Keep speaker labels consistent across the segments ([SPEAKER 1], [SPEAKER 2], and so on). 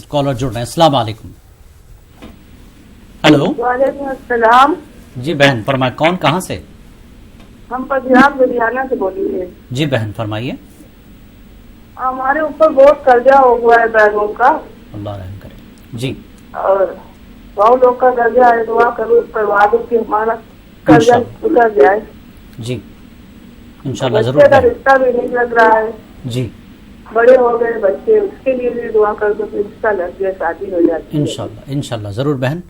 [SPEAKER 1] Collar जुड़ रहे हैं। अस्सलाम वालेकुम। हेलो।
[SPEAKER 2] वालेकुम अस्सलाम।
[SPEAKER 1] जी बहन फरमाए, कौन कहाँ से?
[SPEAKER 2] हम पंजाब लुधियाना से बोली है।
[SPEAKER 1] जी बहन फरमाइए।
[SPEAKER 2] हमारे ऊपर बहुत कर्जा हो हुआ है बैंकों का,
[SPEAKER 1] अल्लाह रहम करे। जी
[SPEAKER 2] और बहुत लोग का कर्जा है, दुआ करो करवा दो कि हमारा कर्जा उतर जाए।
[SPEAKER 1] जी इंशाल्लाह
[SPEAKER 2] बच्चे
[SPEAKER 1] जरूर
[SPEAKER 2] का
[SPEAKER 1] बहन।
[SPEAKER 2] रिश्ता भी नहीं लग रहा है,
[SPEAKER 1] जी
[SPEAKER 2] बड़े हो गए बच्चे, उसके लिए भी दुआ कर दो कि रिश्ता लग गया, शादी हो जाती है।
[SPEAKER 1] इंशाल्लाह इंशाल्लाह जरूर बहन,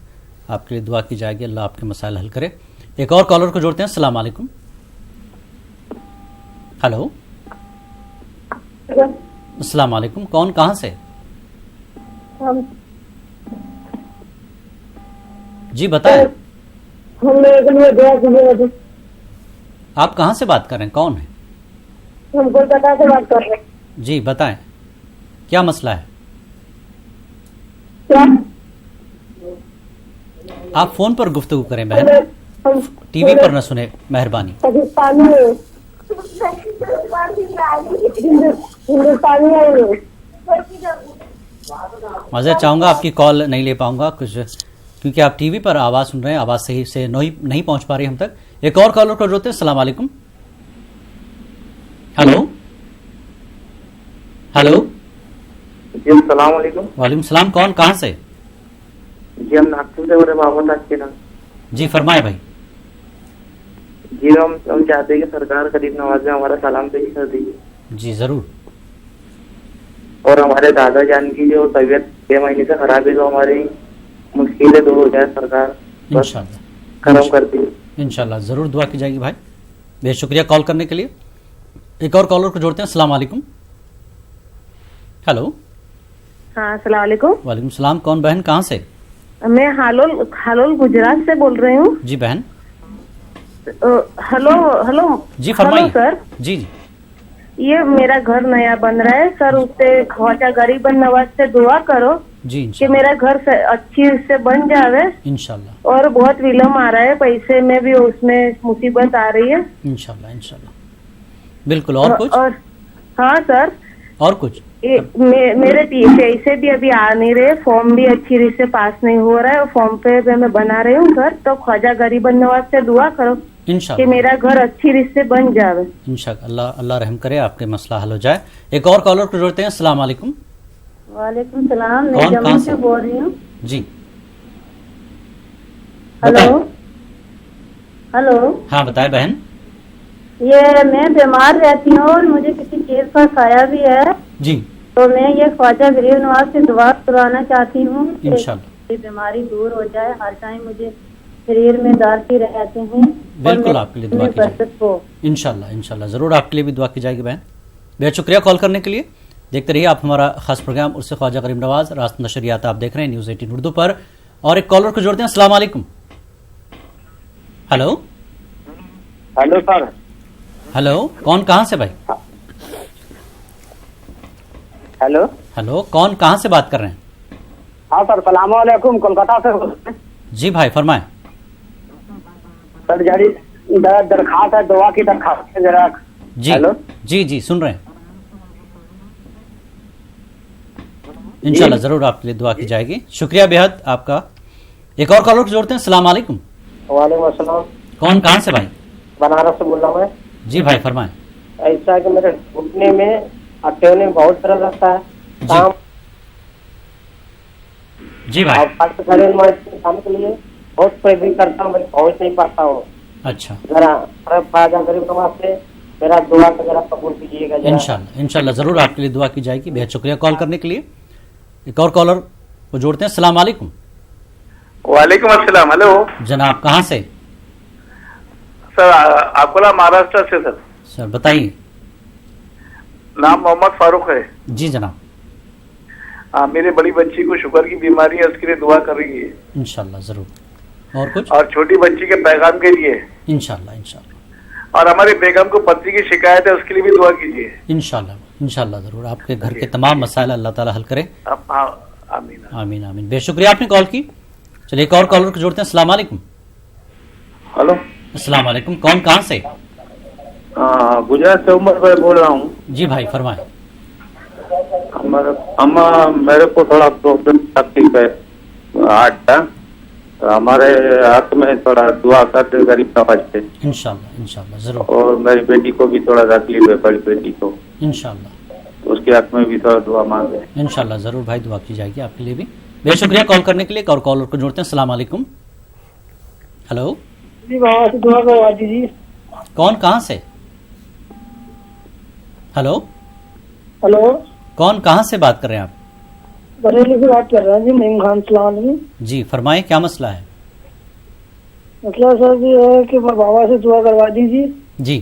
[SPEAKER 1] आपके लिए दुआ की जाएगी, अल्लाह आपके मसाइल हल करे। एक और कॉलर को जोड़ते हैं। अस्सलाम वालेकुम। हेलो। अस्सलाम वालेकुम, कौन कहाँ से?
[SPEAKER 2] हम
[SPEAKER 1] जी बताएं,
[SPEAKER 2] हम
[SPEAKER 1] आप कहाँ से बात कर रहे हैं, कौन है?
[SPEAKER 2] कोलकाता से बात कर रहे हैं।
[SPEAKER 1] जी बताएं, क्या मसला है?
[SPEAKER 2] क्या?
[SPEAKER 1] आप फोन पर गुफ्तगू करें बहन, टीवी पर न सुने मेहरबानी। मज़े चाहूंगा आपकी कॉल नहीं ले पाऊंगा कुछ, क्योंकि आप टीवी पर आवाज सुन रहे हैं, आवाज सही से नहीं पहुंच पा रही हम तक। एक और कॉलर को जोड़ते हैं। अस्सलाम वालेकुम। हेलो। हेलो।
[SPEAKER 3] जी अस्सलाम वालेकुम।
[SPEAKER 1] वालेकुम सलाम, कौन कहाँ से?
[SPEAKER 3] जी हम नागपुर से हो रहे मोहम्मद आकिब।
[SPEAKER 1] जी फरमाए भाई।
[SPEAKER 3] जी हम चाहते हैं कि सरकार करीब नवाज में हमारा सलाम पेश कर दीजिए।
[SPEAKER 1] जी जरूर।
[SPEAKER 3] और हमारे दादा जान की जो तबीयत 6 महीने से खराब है, तो हमारी मुश्किलें दूर हो जाए, सरकार बस
[SPEAKER 1] इंशाल्लाह
[SPEAKER 3] करम करती है।
[SPEAKER 1] इंशाल्लाह जरूर दुआ की जाएगी भाई, बेहद शुक्रिया कॉल करने के लिए। एक और कॉलर को जोड़ते हैं। अस्सलाम वालेकुम। हेलो।
[SPEAKER 2] हाँ अस्सलाम वालेकुम।
[SPEAKER 1] वालेकुम सलाम, कौन बहन कहाँ से?
[SPEAKER 2] मैं हालोल गुजरात से बोल रही हूँ।
[SPEAKER 1] जी बहन।
[SPEAKER 2] हेलो हेलो
[SPEAKER 1] जी फरमाइए।
[SPEAKER 2] हेलो सर,
[SPEAKER 1] जी जी
[SPEAKER 2] ये मेरा घर नया बन रहा है सर, उससे ख्वाजा गरीबन नवाज से दुआ करो
[SPEAKER 1] जी
[SPEAKER 2] कि
[SPEAKER 1] इंशाल्लाह
[SPEAKER 2] मेरा घर अच्छी से बन जावे।
[SPEAKER 1] इंशाल्लाह
[SPEAKER 2] और बहुत विलम्ब आ रहा है, पैसे में भी उसमें मुसीबत आ रही है।
[SPEAKER 1] इंशाल्लाह इंशाल्लाह बिल्कुल। और कुछ?
[SPEAKER 2] और हाँ सर,
[SPEAKER 1] और कुछ?
[SPEAKER 2] मेरे पैसे भी अभी आ नहीं रहे, फॉर्म भी अच्छी रीत से पास नहीं हो रहा है, फॉर्म पे मैं बना रही हूँ सर, तो ख्वाजा गरीबन नवाज से दुआ करो कि
[SPEAKER 1] इंशाल्लाह
[SPEAKER 2] मेरा घर अच्छी रीत से बन जावे।
[SPEAKER 1] इंशाल्लाह अल्लाह रहम करे, आपके मसला हल हो जाए। एक और कॉलर को जोड़ते हैं। अस्सलाम वालेकुम।
[SPEAKER 2] वालेकुम सलाम, मैं
[SPEAKER 1] कौन, कहाँ
[SPEAKER 2] जम्मू
[SPEAKER 1] से?
[SPEAKER 2] से बोल रही हूँ।
[SPEAKER 1] जी
[SPEAKER 2] हेलो
[SPEAKER 1] बताएं।
[SPEAKER 2] हेलो,
[SPEAKER 1] हाँ बताए बहन।
[SPEAKER 2] ये मैं बीमार रहती हूँ और मुझे किसी चीज का साया भी है,
[SPEAKER 1] जी
[SPEAKER 2] तो मैं ये ख्वाजा गरीब नवाज से दुआ करवाना चाहती हूँ कि
[SPEAKER 1] इंशाल्लाह
[SPEAKER 2] ये बीमारी दूर हो जाए। हर टाइम मुझे शरीर में दर्द रहते हैं।
[SPEAKER 1] बिल्कुल आपके लिए दुआ की जाएगी। इंशाल्लाह इंशाल्लाह जरूर आपके लिए भी दुआ की जाएगी बहन। बेहद शुक्रिया कॉल करने के लिए। देखते रहिए आप हमारा खास प्रोग्राम उर्स ख्वाजा गरीब नवाज, रास्त नशरियात आप देख रहे हैं न्यूज़ 18 उर्दू पर। और एक कॉलर को जोड़ते हैं। अस्सलाम वालेकुम। हेलो।
[SPEAKER 3] Hello sir.
[SPEAKER 1] हेलो, कौन कहाँ से भाई?
[SPEAKER 3] हेलो।
[SPEAKER 1] हेलो, कौन कहाँ से बात कर रहे हैं?
[SPEAKER 3] हाँ सर, सलाम वालेकुम, कोलकाता से।
[SPEAKER 1] जी भाई फरमाएं।
[SPEAKER 3] सर जरी दरखास्त है, दुआ की दरखास्त है जरा।
[SPEAKER 1] जी
[SPEAKER 3] हेलो।
[SPEAKER 1] जी जी सुन रहे हैं। इंशाल्लाह जरूर आपके लिए दुआ की जाएगी। शुक्रिया बेहद आपका। एक और कॉलर को जोड़ते हैं। अस्सलाम वालेकुम।
[SPEAKER 3] वालेकुम अस्सलाम।
[SPEAKER 1] कौन कहाँ से भाई?
[SPEAKER 3] बनारस से बोल रहा हूँ मैं।
[SPEAKER 1] जी भाई फरमाएं।
[SPEAKER 3] ऐसा है कि मेरे घुटने में अटेने में बहुत दर्द रहता है, काम
[SPEAKER 1] जी भाई।
[SPEAKER 3] और फर्स्ट खड़े काम के लिए बहुत प्रेरित करता हूँ, मैं पहुँच नहीं पाता हूँ।
[SPEAKER 1] अच्छा
[SPEAKER 3] जरा ख्वाजा गरीब नवाज से मेरा दुआ का जरा कबूल कीजिएगा जरा।
[SPEAKER 1] इंशाल्लाह इंशाल्लाह जरूर आपके लिए दुआ की जाएगी। बेहद शुक्रिया कॉल करने के लिए। एक और कॉलर को जोड़ते हैं। अस्सलाम वालेकुम।
[SPEAKER 4] वालेकुम अस्सलाम। हेलो
[SPEAKER 1] जनाब कहाँ से?
[SPEAKER 4] सर, अकोला महाराष्ट्र से सर।
[SPEAKER 1] सर बताइए।
[SPEAKER 4] नाम मोहम्मद फारूक है।
[SPEAKER 1] जी जनाब।
[SPEAKER 4] मेरे बड़ी बच्ची को शुगर की बीमारी है, उसके लिए दुआ कर रही है
[SPEAKER 1] इंशाल्लाह जरूर। और कुछ?
[SPEAKER 4] और छोटी बच्ची के पैगाम के लिए
[SPEAKER 1] इंशाल्लाह इंशाल्लाह।
[SPEAKER 4] और हमारे बेगम को पति की शिकायत है, उसके लिए भी दुआ कीजिए।
[SPEAKER 1] इंशाल्लाह इंशाल्लाह जरूर आपके घर के तमाम मसाइल अल्लाह ताला हल करे।
[SPEAKER 4] आमीन
[SPEAKER 1] आमीन आमीन। बेहद शुक्रिया आपने कॉल की। चलिए एक और कॉलर को जोड़ते हैं। अस्सलाम वालेकुम।
[SPEAKER 3] हेलो।
[SPEAKER 1] अस्सलाम वालेकुम, कौन कहाँ से?
[SPEAKER 3] गुजरात से उमर भाई बोल रहा हूँ।
[SPEAKER 1] जी भाई फरमाएं।
[SPEAKER 3] अम्मा मेरे को थोड़ा प्रॉब्लम तकलीफ है हार्ट का, हमारे हाथ में थोड़ा दुआ कर दे गरीब नवाज से।
[SPEAKER 1] इंशाल्लाह इंशाल्लाह जरूर,
[SPEAKER 3] और मेरी बेटी को भी थोड़ा तकलीफ है, बड़ी बेटी को,
[SPEAKER 1] इंशाल्लाह
[SPEAKER 3] उसके हाथ में भी थोड़ा दुआ मांगे।
[SPEAKER 1] इंशाल्लाह जरूर भाई, दुआ की जाएगी आपके लिए भी। बेहद शुक्रिया कॉल करने के लिए। एक और कॉलर को जोड़ते हैं। अस्सलाम वालेकुम। हेलो
[SPEAKER 5] जी, बाबा से दुआ करवा दीजिए।
[SPEAKER 1] कौन कहाँ से? हेलो
[SPEAKER 5] हेलो,
[SPEAKER 1] कौन कहाँ से बात कर रहे हैं आप?
[SPEAKER 5] बरेली से बात कर रहे हैं जी, नईम खान सलाम
[SPEAKER 1] जी फरमाएं, क्या मसला है?
[SPEAKER 5] मतलब सर ये है कि बाबा से दुआ करवा दीजिए।
[SPEAKER 1] जी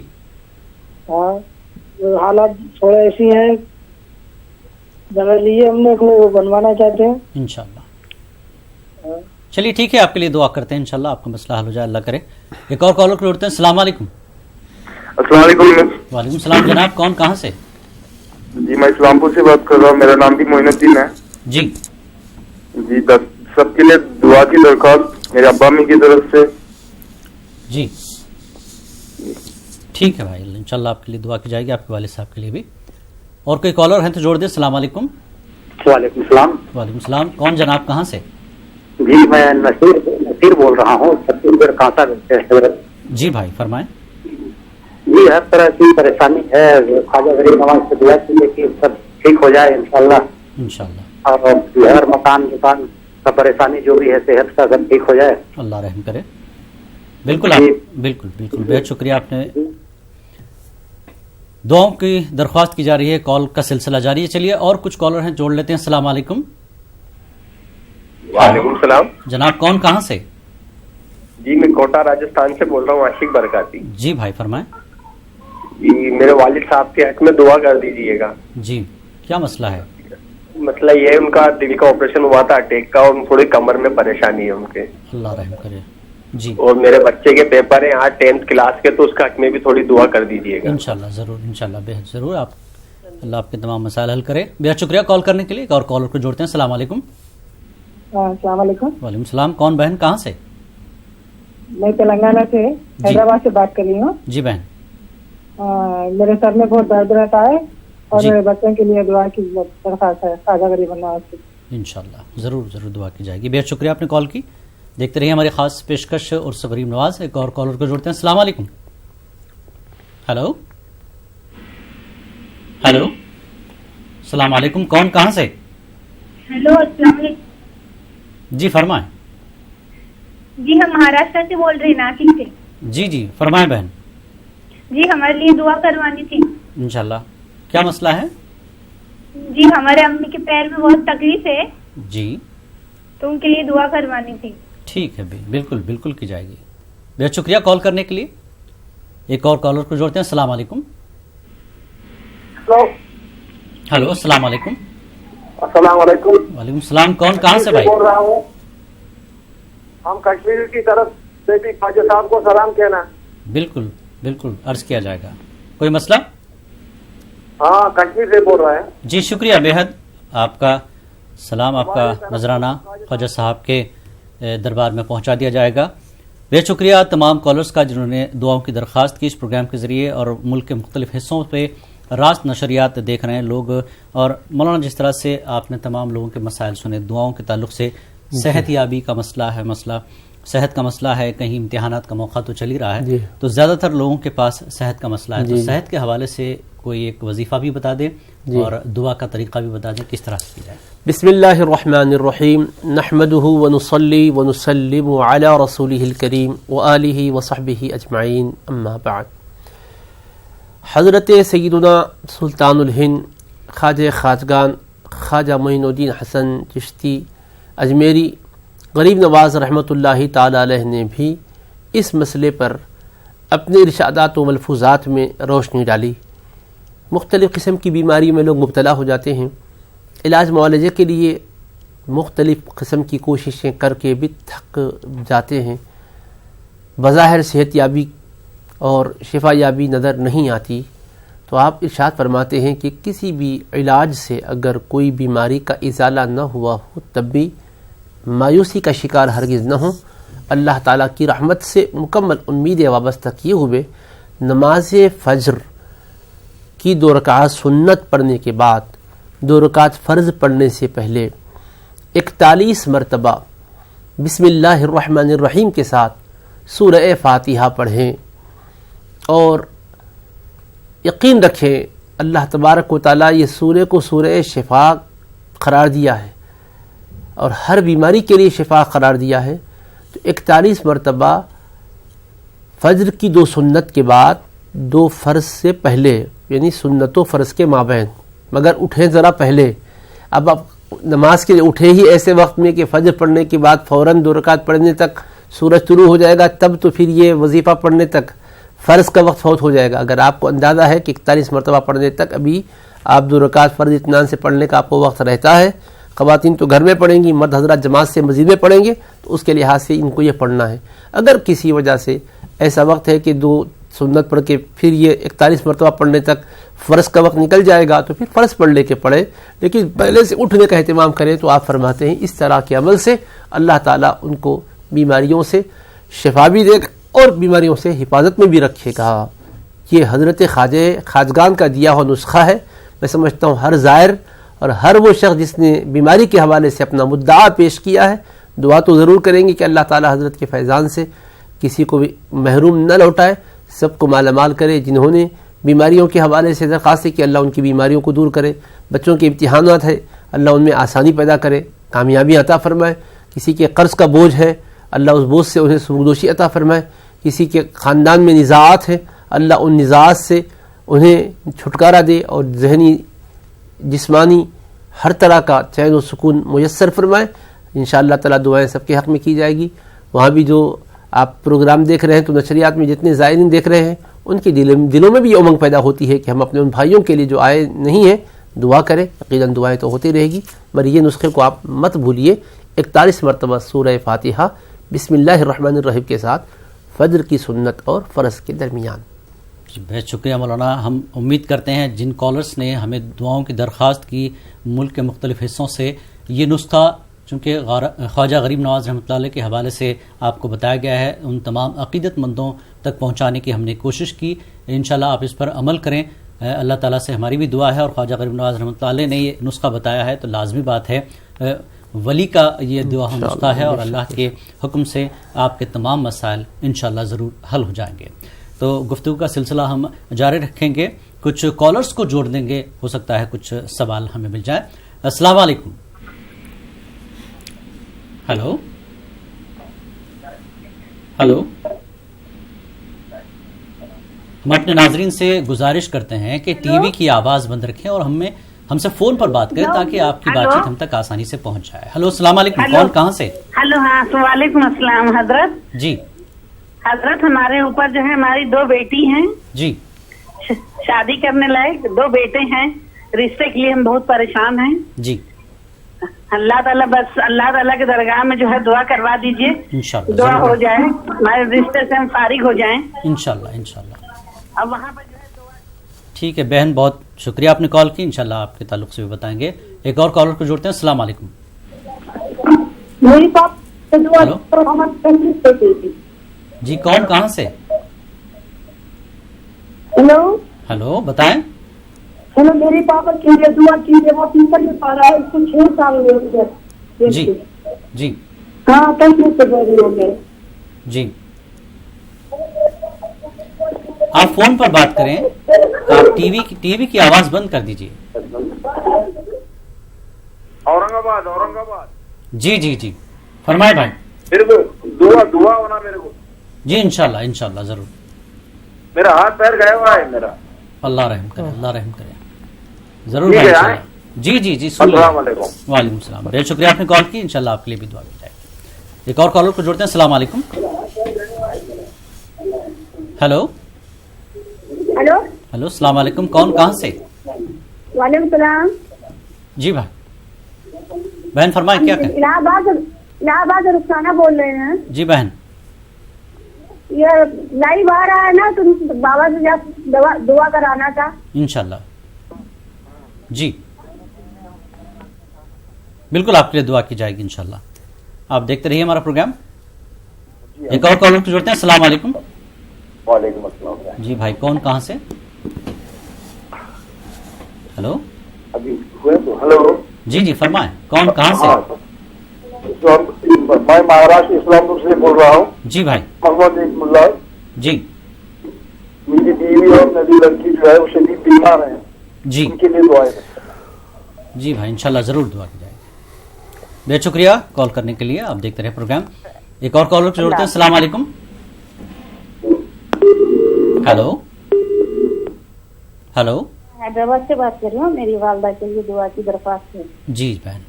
[SPEAKER 5] हाँ, हालात थोड़ा ऐसी हैं, जगह लिए हमने को बनवाना चाहते हैं।
[SPEAKER 1] इंशाल्लाह चलिए ठीक है, आपके लिए दुआ करते हैं, इंशाल्लाह आपका मसला हल हो जाए, अल्लाह करे। एक और कॉलर को जोड़ते हैं। अस्सलाम वालेकुम।
[SPEAKER 3] अस्सलाम वालेकुम।
[SPEAKER 1] वालेकुम सलाम जनाब, कौन कहाँ से?
[SPEAKER 3] जी मैं इस्लामपुर से बात कर रहा हूँ, मेरा नाम भी मोइनुद्दीन है
[SPEAKER 1] जी
[SPEAKER 3] जी। सबके लिए दुआ की दरख्वास्त मेरे अब्बा अम्मी की तरफ से।
[SPEAKER 1] जी ठीक है भाई, इंशाल्लाह आपके लिए दुआ की जाएगी, आपके वालिद साहब के लिए भी। और कोई कॉलर हैं तो जोड़ दें। अस्सलाम वालेकुम।
[SPEAKER 6] वालेकुम सलाम।
[SPEAKER 1] वालेकुम सलाम, कौन जनाब कहाँ से?
[SPEAKER 6] जी मैं नसीर बोल रहा हूँ, छत्तीसगढ़ कांसा से।
[SPEAKER 1] जी भाई फरमाएं।
[SPEAKER 6] जी हर तरह की परेशानी है, ख्वाजा गरीब नवाज से दुआ कीजिए कि सब ठीक हो जाए इंशाल्लाह।
[SPEAKER 1] इंशाल्लाह
[SPEAKER 6] और घर मकान दुकान का परेशानी जो भी है, सेहत का सब ठीक हो जाए,
[SPEAKER 1] अल्लाह रहम करे। बिल्कुल आप बिल्कुल बिल्कुल, बेहद शुक्रिया, आपने दुआओं की दरख्वास्त की जा रही है, कॉल का सिलसिला जारी है। चलिए और कुछ कॉलर हैं, जोड़ लेते हैं। अस्सलाम वालेकुम।
[SPEAKER 7] वालेकुम सलाम।
[SPEAKER 1] जनाब कौन कहाँ से?
[SPEAKER 7] जी मैं कोटा राजस्थान से बोल रहा हूँ, आशिक बरकाती।
[SPEAKER 1] जी भाई फरमाएं।
[SPEAKER 7] जी मेरे वालिद साहब के हक में दुआ कर दीजिएगा।
[SPEAKER 1] जी क्या मसला है?
[SPEAKER 7] मसला ये है, उनका दिल का ऑपरेशन हुआ था अटैक का, और थोड़ी कमर में परेशानी है उनके।
[SPEAKER 1] अल्लाह रहम करे। जी
[SPEAKER 7] और मेरे बच्चे के पेपर हैं आज 10th क्लास के, तो उसका हक में भी थोड़ी दुआ कर दीजिएगा।
[SPEAKER 1] इंशाल्लाह जरूर, इंशाल्लाह बेहद जरूर, आप अल्लाह आपके तमाम मसाइल हल करे। बेहद शुक्रिया कॉल करने के लिए। एक और कॉलर को जोड़ते हैं। अस्सलाम वालेकुम।
[SPEAKER 5] अस्सलाम वालेकुम।
[SPEAKER 1] वालेकुम सलाम, कौन बहन कहाँ से?
[SPEAKER 5] मैं तेलंगाना से हैदराबाद से बात कर रही हूँ।
[SPEAKER 1] जी बहन।
[SPEAKER 5] मेरे सर में बहुत दर्द रहता है और
[SPEAKER 1] जी।
[SPEAKER 5] मेरे बच्चों के लिए दुआ की दरख्वास्त है, ख्वाजा गरीब नवाज से।
[SPEAKER 1] इंशाल्लाह जरूर जरूर दुआ की जाएगी। बेहद शुक्रिया आपने कॉल की। देखते रहिए हमारी खास पेशकश और गरीब नवाज। एक और कॉलर को जोड़ते हैं। अस्सलाम वालेकुम। हेलो हेलो अस्सलाम वालेकुम, कौन कहाँ से?
[SPEAKER 8] हेलो अस्सलाम वालेकुम।
[SPEAKER 1] जी फरमाएं।
[SPEAKER 8] जी हम महाराष्ट्र से बोल रहे हैं, नासिक से।
[SPEAKER 1] जी जी फरमाएं बहन।
[SPEAKER 8] जी हमारे लिए दुआ करवानी थी।
[SPEAKER 1] इंशाल्लाह, क्या मसला है?
[SPEAKER 8] जी हमारे अम्मी के पैर में बहुत तकलीफ है,
[SPEAKER 1] जी
[SPEAKER 8] तो उनके लिए दुआ करवानी थी।
[SPEAKER 1] ठीक है बिल्कुल बिल्कुल की जाएगी। बेहद शुक्रिया कॉल करने के लिए। एक और कॉलर को जोड़ते हैं। अस्सलाम वालेकुम। हेलो अस्सलाम वालेकुम।
[SPEAKER 6] अस्सलाम वालेकुम।
[SPEAKER 1] वालेकुम सलाम, कौन कहाँ से भाई?
[SPEAKER 6] बोल रहा हूँ, हम कश्मीर की तरफ से भी ख्वाजा साहब को सलाम कहना।
[SPEAKER 1] बिल्कुल बिल्कुल अर्ज किया जाएगा। कोई मसला?
[SPEAKER 6] हाँ कश्मीर से बोल रहा है।
[SPEAKER 1] जी शुक्रिया बेहद, आपका सलाम, आपका नजराना ख्वाजा साहब के दरबार में पहुंचा दिया जाएगा। बेहद शुक्रिया तमाम कॉलर्स का जिन्होंने दुआओं की दरख्वास्त की इस प्रोग्राम के ज़रिए, और मुल्क के मुख्तलिफ हिस्सों पे रास्त नशरियात देख रहे हैं लोग। और मौलाना जिस तरह से आपने तमाम लोगों के मसाइल सुने दुआओं के ताल्लुक से, सेहत याबी का मसला है, मसला सेहत का मसला है, कहीं इम्तिहानात का मौका तो चल ही रहा है, तो ज़्यादातर लोगों के पास सेहत का मसला है। तो सेहत के हवाले से कोई एक वजीफ़ा भी बता दें और दुआ का तरीका भी बता दें, किस तरह से की जाए।
[SPEAKER 9] बिस्मिल्लाहिर्रहमानिर्रहीम, नहमदुहु व नुसल्ली व नुसल्लिमु अला रसूलिहिल करीम व आलिहि व सहबिहि अजमाइन, अम्मा बाद। हज़रत सय्यदुना सुल्तानुल हिंद ख्वाजा खाजगान ख्वाजा मोइनुद्दीन हसन चिश्ती अजमेरी गरीब नवाज रहमतुल्लाहि ताला अलैह ने भी इस मसले पर अपने इरशादात व मलफूज़ात में रोशनी डाली। मुख्तलिफ़ किस्म की बीमारी में लोग मुब्तला हो जाते हैं, इलाज मुआलजे के लिए मुख्तलिफ़ किस्म की कोशिशें करके भी थक जाते हैं, बज़ाहिर सेहत याबी और शिफा याबी नज़र नहीं आती। तो आप इरशाद फरमाते हैं कि किसी भी इलाज से अगर कोई बीमारी का इज़ाला न हुआ हो तब भी मायूसी का शिकार हरगिज़ न हो। अल्लाह ताला की रहमत से मुकम्मल उम्मीद वाबस्ता किए हुए नमाज फ़ज्र की 2 रकात सुन्नत पढ़ने के बाद 2 رکعت فرض پڑھنے سے پہلے 41 مرتبہ بسم اللہ الرحمن الرحیم کے ساتھ سورہ فاتحہ پڑھیں، اور یقین رکھیں اللہ تبارک و تعالیٰ یہ سورہ کو سورہ شفا قرار دیا ہے اور ہر بیماری کے لیے شفا قرار دیا ہے. تو 41 مرتبہ فجر کی 2 سنت کے بعد 2 فرض سے پہلے، یعنی سنت و فرض کے مابین، مگر اٹھیں ذرا پہلے. اب آپ نماز کے لیے اٹھے ہی ایسے وقت میں کہ فجر پڑھنے کے بعد فوراً 2 رکعت پڑھنے تک سورج طلوع ہو جائے گا، تب تو پھر یہ وظیفہ پڑھنے تک فرض کا وقت فوت ہو جائے گا. اگر آپ کو اندازہ ہے کہ 41 مرتبہ پڑھنے تک ابھی آپ 2 رکعت فرض اطمینان سے پڑھنے کا آپ کو وقت رہتا ہے، خواتین تو گھر میں پڑھیں گی، مرد حضرات جماعت سے مسجد میں پڑھیں گے، تو اس کے لحاظ سے ان کو یہ پڑھنا ہے. اگر کسی وجہ سے ایسا وقت ہے کہ 2 سنت پڑھ کے پھر یہ 41 مرتبہ پڑھنے تک فرض کا وقت نکل جائے گا، تو پھر فرض پڑھ لے کے پڑھے، لیکن پہلے سے اٹھنے کا اہتمام کریں. تو آپ فرماتے ہیں اس طرح کے عمل سے اللہ تعالیٰ ان کو بیماریوں سے شفا بھی دے گا اور بیماریوں سے حفاظت میں بھی رکھے گا. یہ حضرت خواجگان کا دیا ہوا نسخہ ہے. میں سمجھتا ہوں ہر زائر اور ہر وہ شخص جس نے بیماری کے حوالے سے اپنا مدعا پیش کیا ہے، دعا تو ضرور کریں گے کہ اللہ تعالیٰ حضرت کے فیضان سے کسی کو بھی محروم نہ لوٹائے، سب کو مالا مال کرے. جنہوں نے بیماریوں کے حوالے سے درخواست ہے کہ اللہ ان کی بیماریوں کو دور کرے. بچوں کے امتحانات ہے، اللہ ان میں آسانی پیدا کرے، کامیابی عطا فرمائے. کسی کے قرض کا بوجھ ہے، اللہ اس بوجھ سے انہیں سبکدوشی عطا فرمائے. کسی کے خاندان میں نزاعات ہیں، اللہ ان نزاعات سے انہیں چھٹکارا دے اور ذہنی جسمانی ہر طرح کا چین و سکون میسر فرمائے. انشاءاللہ تعالیٰ دعائیں سب کے حق میں کی جائے گی. وہاں بھی جو آپ پروگرام دیکھ رہے ہیں تو نشریات میں جتنے زائرین دیکھ رہے ہیں ان کے دلوں میں بھی یہ امنگ پیدا ہوتی ہے کہ ہم اپنے ان بھائیوں کے لیے جو آئے نہیں ہیں دعا کریں. یقیناً دعائیں تو ہوتی رہے گی، مگر یہ نسخے کو آپ مت بھولیے. 41 مرتبہ سورہ فاتحہ بسم اللہ الرحمن الرحیم کے ساتھ فجر کی سنت اور فرض کے درمیان.
[SPEAKER 1] بہت شکریہ مولانا. ہم امید کرتے ہیں جن کالرز نے ہمیں دعاؤں کی درخواست کی ملک کے مختلف حصوں سے، یہ نسخہ چونکہ خواجہ غریب نواز رحمۃ اللہ علیہ کے حوالے سے آپ کو بتایا گیا ہے، ان تمام عقیدت مندوں تک پہنچانے کی ہم نے کوشش کی. انشاءاللہ آپ اس پر عمل کریں. اللہ تعالیٰ سے ہماری بھی دعا ہے، اور خواجہ غریب نواز رحمۃ اللہ علیہ نے یہ نسخہ بتایا ہے تو لازمی بات ہے ولی کا یہ دعا نسخہ ہے، اور اللہ کے حکم سے آپ کے تمام مسائل انشاءاللہ ضرور حل ہو جائیں گے. تو گفتگو کا سلسلہ ہم جاری رکھیں گے، کچھ کالرز کو جوڑ دیں گے، ہو سکتا ہے کچھ سوال ہمیں مل جائے. السلام علیکم. ہلو ہلو ہم اپنے ناظرین سے گزارش کرتے ہیں کہ ٹی وی کی آواز بند رکھیں اور ہم سے فون پر بات کریں تاکہ آپ کی بات چیت ہم تک آسانی سے پہنچ جائے. ہلو السلام علیکم. کون کہاں سے؟
[SPEAKER 2] ہلو. ہاں وعلیکم السلام حضرت.
[SPEAKER 1] جی
[SPEAKER 2] حضرت ہمارے اوپر جو ہے ہماری 2 بیٹی ہیں
[SPEAKER 1] جی،
[SPEAKER 2] شادی کرنے لائق 2 بیٹے ہیں، رشتے کے لیے ہم بہت پریشان ہیں.
[SPEAKER 1] جی
[SPEAKER 2] اللہ تعالیٰ بس اللہ تعالیٰ کے درگاہ میں جو ہے دعا کروا دیجئے،
[SPEAKER 1] انشاءاللہ
[SPEAKER 2] دعا ہو جائے، ہمارے رشتے سے ہم فارغ ہو جائیں
[SPEAKER 1] انشاءاللہ انشاءاللہ.
[SPEAKER 2] اب وہاں پر جو ہے دعا.
[SPEAKER 1] ٹھیک ہے بہن، بہت شکریہ آپ نے کال کی. انشاءاللہ آپ کے تعلق سے بھی بتائیں گے. ایک اور کالر کو جوڑتے ہیں. السلام علیکم.
[SPEAKER 5] میری بات
[SPEAKER 1] جی کون کہاں سے؟
[SPEAKER 5] ہلو
[SPEAKER 1] ہلو بتائیں.
[SPEAKER 5] ہلو میری پاپا کے لیے دعا کیجیے، وہ ٹیچر میں پڑھ رہا ہے، اس کو 6 سال ہوئے.
[SPEAKER 1] جی جی
[SPEAKER 5] ہاں 10 سے ہو گئے.
[SPEAKER 1] جی آپ فون پر بات کریں، آپ ٹی وی کی آواز بند کر دیجیے.
[SPEAKER 3] اورنگ آباد.
[SPEAKER 1] جی جی جی فرمائے بھائی.
[SPEAKER 3] میرے کو دعا ہونا میرے کو.
[SPEAKER 1] جی انشاءاللہ ضرور.
[SPEAKER 3] میرا ہاتھ پیر گیا ہوا ہے میرا.
[SPEAKER 1] اللہ رحم کرے ضرور بھائی. جی جی جی
[SPEAKER 3] السلام علیکم.
[SPEAKER 1] وعلیکم السلام. بہت شکریہ آپ نے کال کی. انشاءاللہ آپ کے لیے بھی دعا کی جائے. ایک اور کالر کو جوڑتے ہیں. السلام علیکم. ہلو
[SPEAKER 5] ہلو
[SPEAKER 1] ہلو السلام علیکم. کون کہاں سے؟
[SPEAKER 5] وعلیکم السلام.
[SPEAKER 1] جی بھائی بہن فرمائیں کیا کہیں.
[SPEAKER 5] الہ آباد رخسانہ بول رہے ہیں.
[SPEAKER 1] جی بہن
[SPEAKER 5] یہ لائیو آ رہا ہے نا تو بابا سے دعا کرانا تھا.
[SPEAKER 1] انشاءاللہ جی بالکل آپ کے لیے دعا کی جائے گی انشاءاللہ. آپ دیکھتے رہیے ہمارا پروگرام. ایک اور کالر کو جوڑتے ہیں. السلام علیکم.
[SPEAKER 3] وعلیکم السلام.
[SPEAKER 1] جی بھائی کون کہاں سے؟ ہلو
[SPEAKER 10] अभी हुए तो हेलो
[SPEAKER 1] जी जी फरमाएं, कौन कहाँ से?
[SPEAKER 10] मैं महाराष्ट्र इस्लामपुर से बोल रहा हूँ।
[SPEAKER 1] जी भाई।
[SPEAKER 10] मोहम्मद मुल्ला जी। मेरी बीवी और मेरी लड़की जो है वो शदीद बीमार है
[SPEAKER 1] जी,
[SPEAKER 10] उनके लिए दुआएं
[SPEAKER 1] जी भाई, इंशाल्लाह जरूर दुआ की जाएगी। बेहद शुक्रिया कॉल करने के लिए। आप देखते रहे प्रोग्राम। एक और कॉलर को जोड़ते हैं। अस्सलाम वालेकुम। हेलो हेलो,
[SPEAKER 11] हैदराबाद से बात कर रही हूँ, मेरी वालदा के लिए दुआ की दरख्वास्त है।
[SPEAKER 1] जी बहन,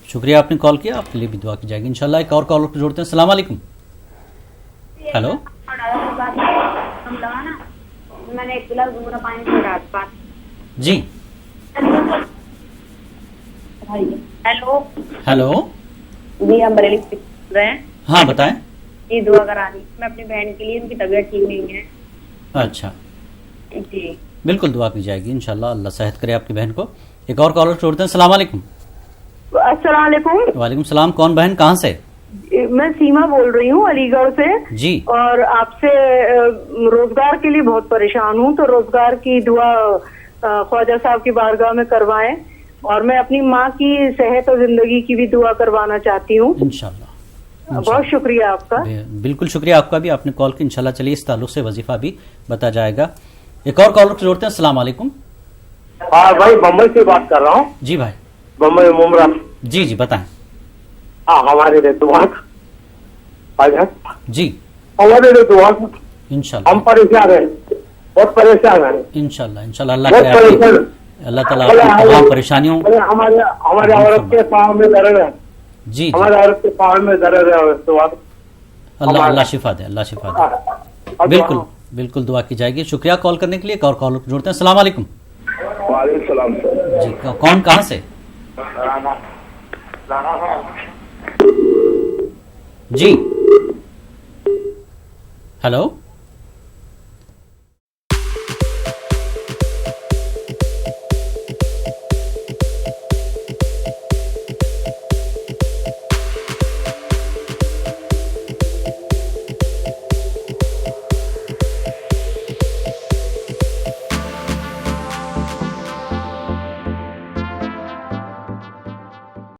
[SPEAKER 1] शुक्रिया आपने कॉल किया, आपके लिए भी दुआ की जाएगी इंशाल्लाह। एक और कॉलर को जोड़ते हैं। अस्सलाम वालेकुम। हेलो,
[SPEAKER 11] मैंने एक गिलास गुनगुना पानी से
[SPEAKER 1] जी।
[SPEAKER 11] हेलो
[SPEAKER 1] हेलो
[SPEAKER 11] जी, हम बरेली से बोल रहे हैं।
[SPEAKER 1] हाँ बताएं।
[SPEAKER 11] जी दुआ करा दी मैं अपनी बहन के लिए, उनकी तबीयत ठीक नहीं है।
[SPEAKER 1] अच्छा
[SPEAKER 11] जी
[SPEAKER 1] बिल्कुल दुआ की जाएगी इंशाल्लाह, अल्लाह सेहत करे आपकी बहन को। एक और कॉलर जोड़ते हैं। अस्सलाम वालेकुम।
[SPEAKER 2] अस्सलाम वालेकुम।
[SPEAKER 1] वालेकुम सलाम। कौन बहन, कहाँ से?
[SPEAKER 2] मैं सीमा बोल रही हूँ अलीगढ़ से
[SPEAKER 1] जी।
[SPEAKER 2] और आपसे रोजगार के लिए बहुत परेशान हूँ, तो रोजगार की दुआ ख्वाजा साहब की बारगाह में करवाएं, और मैं अपनी माँ की सेहत और जिंदगी की भी दुआ करवाना चाहती हूँ
[SPEAKER 1] इंशाल्लाह।
[SPEAKER 2] बहुत शुक्रिया आपका।
[SPEAKER 1] बिल्कुल शुक्रिया आपका भी, आपने कॉल की। इंशाल्लाह चलिए इस ताल्लुक से वजीफा भी बता जाएगा। एक और कॉलर को जोड़ते हैं। अस्सलाम वालेकुम।
[SPEAKER 10] हाँ भाई, बम्बई से बात कर रहा हूँ।
[SPEAKER 1] जी भाई।
[SPEAKER 10] बम्बई मुमरा।
[SPEAKER 1] जी जी बताएं।
[SPEAKER 10] हाँ, हमारे लिए दुआ
[SPEAKER 1] जी,
[SPEAKER 10] हमारे लिए दुआ
[SPEAKER 1] इंशाल्लाह।
[SPEAKER 10] हम परेशान हैं, बहुत परेशान हैं।
[SPEAKER 1] इंशाल्लाह इंशाल्लाह अल्लाह ताला आपकी तमाम परेशानियों।
[SPEAKER 10] हमारे औरत के पाँव में दर्द है।
[SPEAKER 1] जी,
[SPEAKER 10] हमारे औरत के पाँव में दर्द है।
[SPEAKER 1] अल्लाह शिफा दे, अल्लाह शिफा दे। बिल्कुल बिल्कुल दुआ की जाएगी। शुक्रिया कॉल करने के लिए। एक और कॉल जोड़ते हैं। अस्सलाम वालेकुम।
[SPEAKER 10] वालेकुम सलाम
[SPEAKER 1] जी, कौन कहाँ से? जी हेलो।